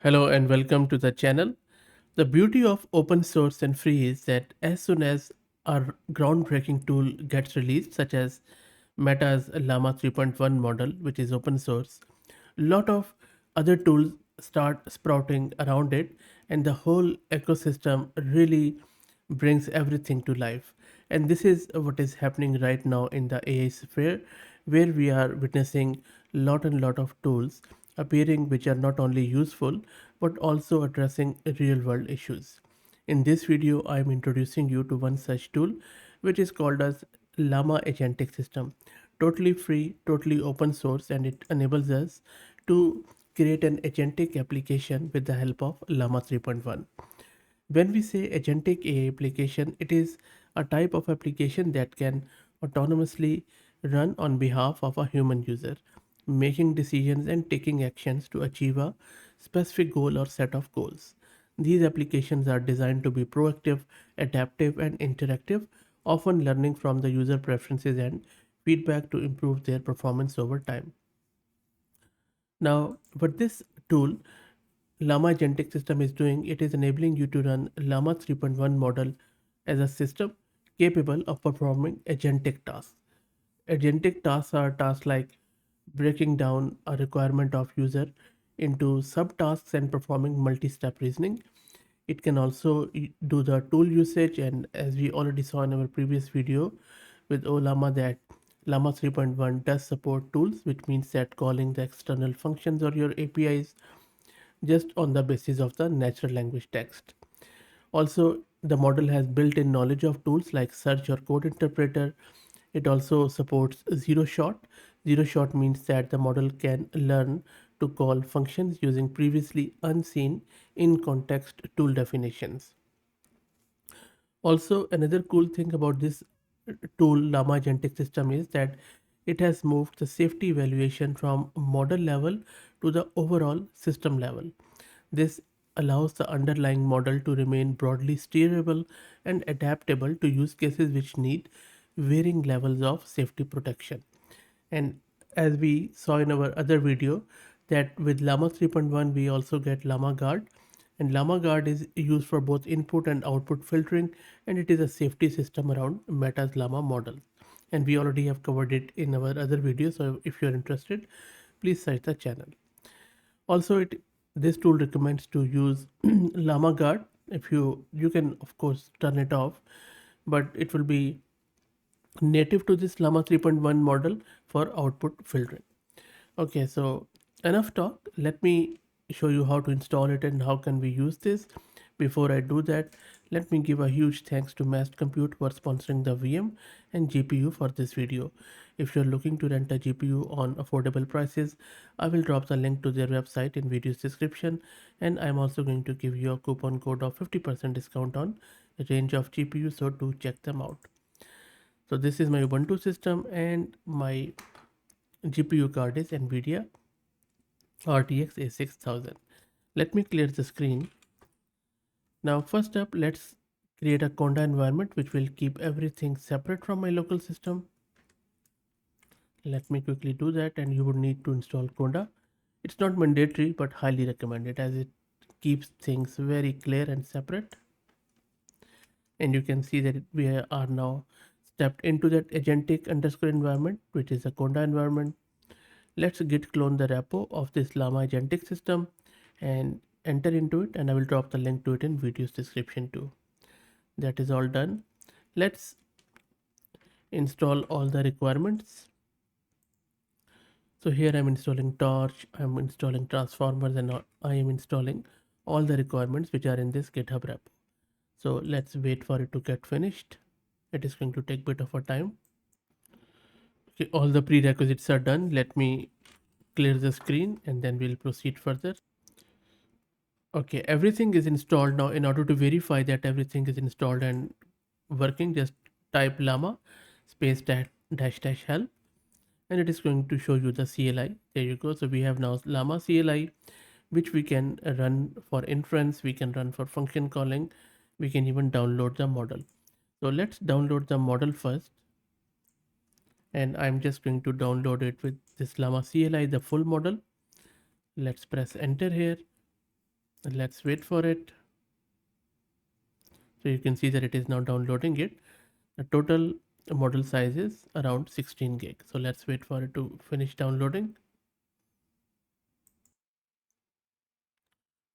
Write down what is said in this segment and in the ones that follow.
Hello and welcome to the channel. The beauty of open source and free is that as soon as a groundbreaking tool gets released, such as Meta's Llama 3.1 model, which is open source, a lot of other tools start sprouting around it, and the whole ecosystem really brings everything to life. And this is what is happening right now in the AI sphere, where we are witnessing lot and lot of tools appearing which are not only useful but also addressing real world issues. In this video, I am introducing you to one such tool which is called as Llama Agentic System. Totally free, totally open source, and it enables us to create an agentic application with the help of Llama 3.1. When we say agentic AI application, it is a type of application that can autonomously run on behalf of a human user, making decisions and taking actions to achieve a specific goal or set of goals. These applications are designed to be proactive, adaptive, and interactive, often learning from the user preferences and feedback to improve their performance over time. Now, what this tool Llama Agentic System is doing, it is enabling you to run Llama 3.1 model as a system capable of performing agentic tasks. Agentic tasks are tasks like breaking down a requirement of user into subtasks and performing multi-step reasoning. It can also do the tool usage, and as we already saw in our previous video with Olama, that Llama 3.1 does support tools, which means that calling the external functions or your APIs just on the basis of the natural language text. Also, the model has built-in knowledge of tools like search or code interpreter. It also supports zero shot. Zero shot means that the model can learn to call functions using previously unseen in context tool definitions. Also, another cool thing about this tool, Llama Agentic System, is that it has moved the safety evaluation from model level to the overall system level. This allows the underlying model to remain broadly steerable and adaptable to use cases which need varying levels of safety protection. And as we saw in our other video, that with Llama 3.1 we also get Llama Guard, and Llama Guard is used for both input and output filtering, and it is a safety system around Meta's Llama model. And we already have covered it in our other video, so if you're interested, please search the channel. Also, it this tool recommends to use Llama Guard. If you can of course turn it off, but it will be native to this Llama 3.1 model for output filtering. Okay, so enough talk. Let me show you how to install it and how can we use this. Before I do that, let me give a huge thanks to Massed Compute for sponsoring the VM and GPU for this video. If you're looking to rent a GPU on affordable prices, I will drop the link to their website in video's description, and I'm also going to give you a coupon code of 50% discount on a range of GPU, so do check them out. So this is my Ubuntu system and my GPU card is NVIDIA RTX A6000. Let me clear the screen. Now first up, let's create a Conda environment which will keep everything separate from my local system. Let me quickly do that, and you would need to install Conda. It's not mandatory but highly recommended as it keeps things very clear and separate. And you can see that we are now stepped into that agentic underscore environment, which is a Conda environment. Let's git clone the repo of this Llama Agentic System and enter into it, and I will drop the link to it in video's description too. That is all done. Let's install all the requirements. So here I'm installing Torch, I'm installing transformers, and I am installing all the requirements which are in this GitHub repo. So let's wait for it to get finished. It is going to take a bit of a time. Okay, all the prerequisites are done. Let me clear the screen and then we'll proceed further. Okay, everything is installed now. In order to verify that everything is installed and working, just type llama space dash help, and it is going to show you the CLI. There you go. So we have now llama CLI, which we can run for inference, we can run for function calling, we can even download the model. So let's download the model first, and I'm just going to download it with this llama CLI, the full model. Let's press enter here. Let's wait for it. So you can see that it is now downloading it. The total model size is around 16 gig. So let's wait for it to finish downloading.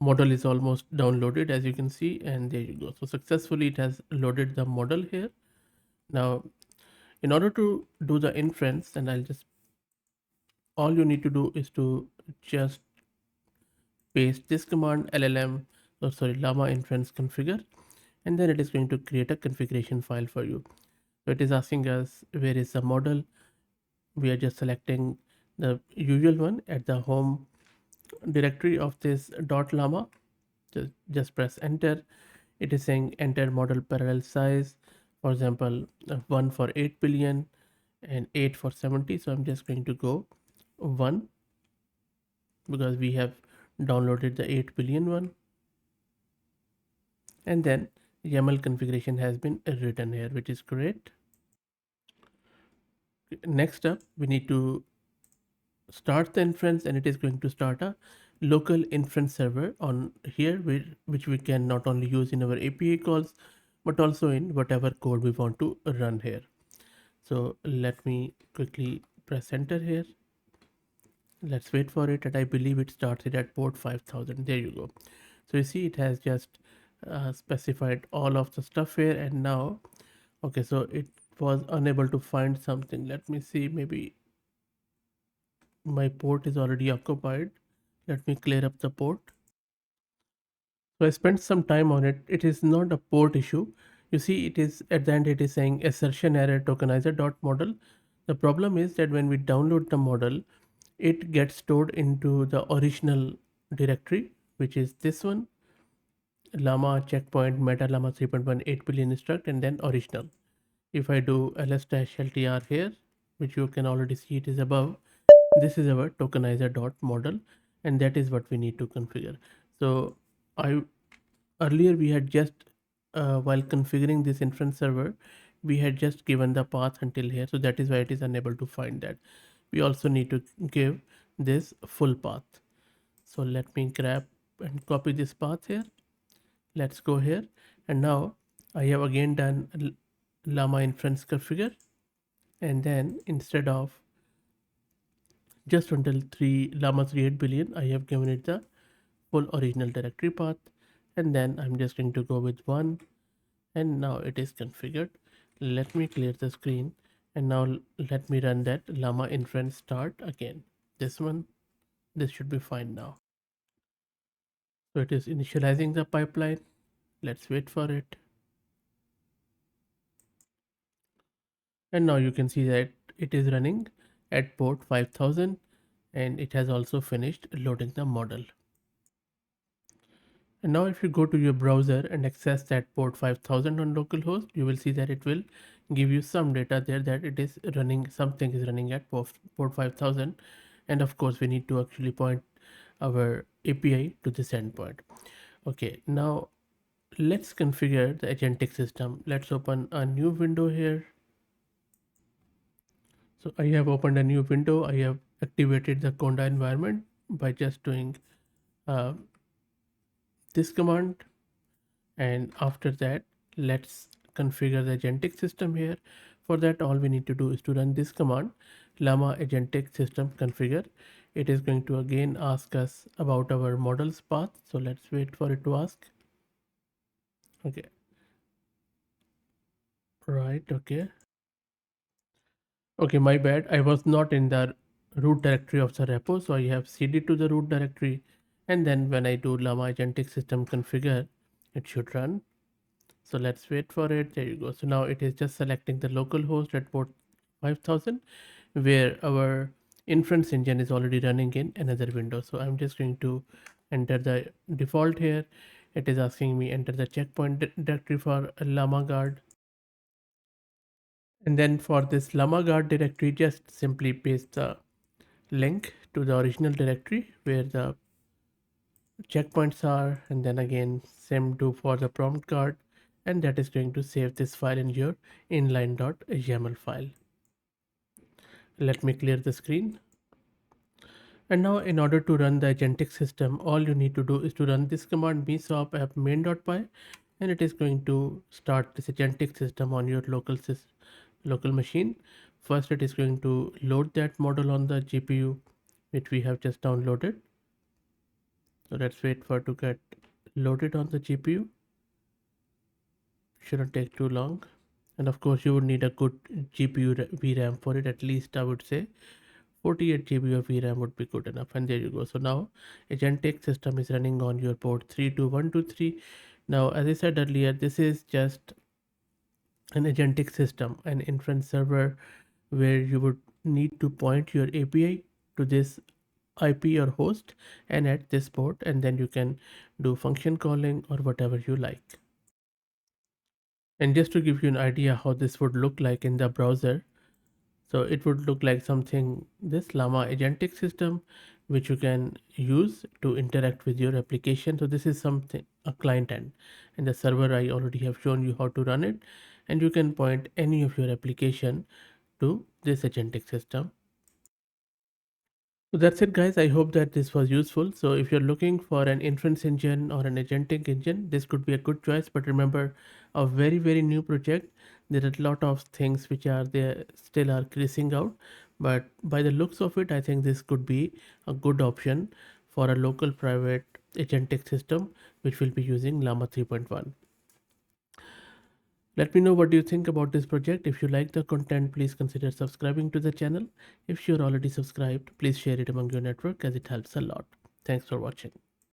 Model is almost downloaded, as you can see, and there you go. So successfully it has loaded the model here. Now, in order to do the inference, and all you need to do is to just paste this command llama inference configure, and then it is going to create a configuration file for you. So it is asking us where is the model. We are just selecting the usual one at the home directory of this .llama. Just press enter. It is saying enter model parallel size, for example 1 for 8 billion and 8 for 70. So I'm just going to go 1 because we have downloaded the 8 billion one, and then YAML configuration has been written here, which is great. Next up, we need to start the inference, and it is going to start a local inference server on here, which we can not only use in our API calls but also in whatever code we want to run here. So let me quickly press enter here. Let's wait for it, and I believe it starts it at port 5000. There you go. So you see it has just specified all of the stuff here, and now okay, so it was unable to find something. Let me see, maybe my port is already occupied. Let me clear up the port. So I spent some time on it. It is not a port issue. You see, it is at the end it is saying assertion error tokenizer dot model. The problem is that when we download the model, it gets stored into the original directory, which is this one, llama checkpoint meta llama 3.1 8 billion instruct, and then original. If I do ls-ltr here, which you can already see it is above, this is our tokenizer dot model, and that is what we need to configure. So I earlier we had just while configuring this inference server, we had just given the path until here, so that is why it is unable to find that. We also need to give this full path. So let me grab and copy this path here. Let's go here, and now I have again done llama inference configure, and then instead of just until 3 llama 38 billion, I have given it the full original directory path, and then I'm just going to go with 1, and now it is configured. Let me clear the screen, and now let me run that llama inference start again. This one, this should be fine now. So it is initializing the pipeline. Let's wait for it. And now you can see that it is running at port 5000, and it has also finished loading the model. And now if you go to your browser and access that port 5000 on localhost, you will see that it will give you some data there that it is running, something is running at port 5000. And of course we need to actually point our API to this endpoint. Okay, now let's configure the agentic system. Let's open a new window here. So I have opened a new window. I have activated the Conda environment by just doing uh, this command, and after that let's configure the agentic system here. For that, all we need to do is to run this command, llama agentic system configure. It is going to again ask us about our model's path, so let's wait for it to ask. Okay, right, okay, my bad, I was not in the root directory of the repo, so I have cd to the root directory, and then when I do llama agentic system configure, it should run. So let's wait for it. There you go. So now it is just selecting the local host at port 5000, where our inference engine is already running in another window. So I'm just going to enter the default here. It is asking me enter the checkpoint directory for llama guard. And then for this llama guard directory, just simply paste the link to the original directory where the checkpoints are, and then again same do for the prompt guard, and that is going to save this file in your inline.yml file. Let me clear the screen, And now in order to run the agentic system, all you need to do is to run this command msop app main.py, and it is going to start this agentic system on your local machine. First, it is going to load that model on the GPU, which we have just downloaded. So let's wait for it to get loaded on the GPU. Shouldn't take too long. And of course, you would need a good GPU VRAM for it. At least I would say 48 GB of VRAM would be good enough. And there you go. So now agentic system is running on your port 32123. Now, as I said earlier, this is just an agentic system, an inference server, where you would need to point your API to this IP or host and at this port, and then you can do function calling or whatever you like. And just to give you an idea how this would look like in the browser, so it would look like something this Llama Agentic System, which you can use to interact with your application. So this is something a client end, and the server I already have shown you how to run it, and you can point any of your application to this agentic system. So that's it, guys. I hope that this was useful. So if you're looking for an inference engine or an agentic engine, this could be a good choice. But remember, a very new project. There are a lot of things which are there still are creasing out. But by the looks of it, I think this could be a good option for a local private agentic system, which will be using Llama 3.1. Let me know what do you think about this project. If you like the content, please consider subscribing to the channel. If you're already subscribed, please share it among your network as it helps a lot. Thanks for watching.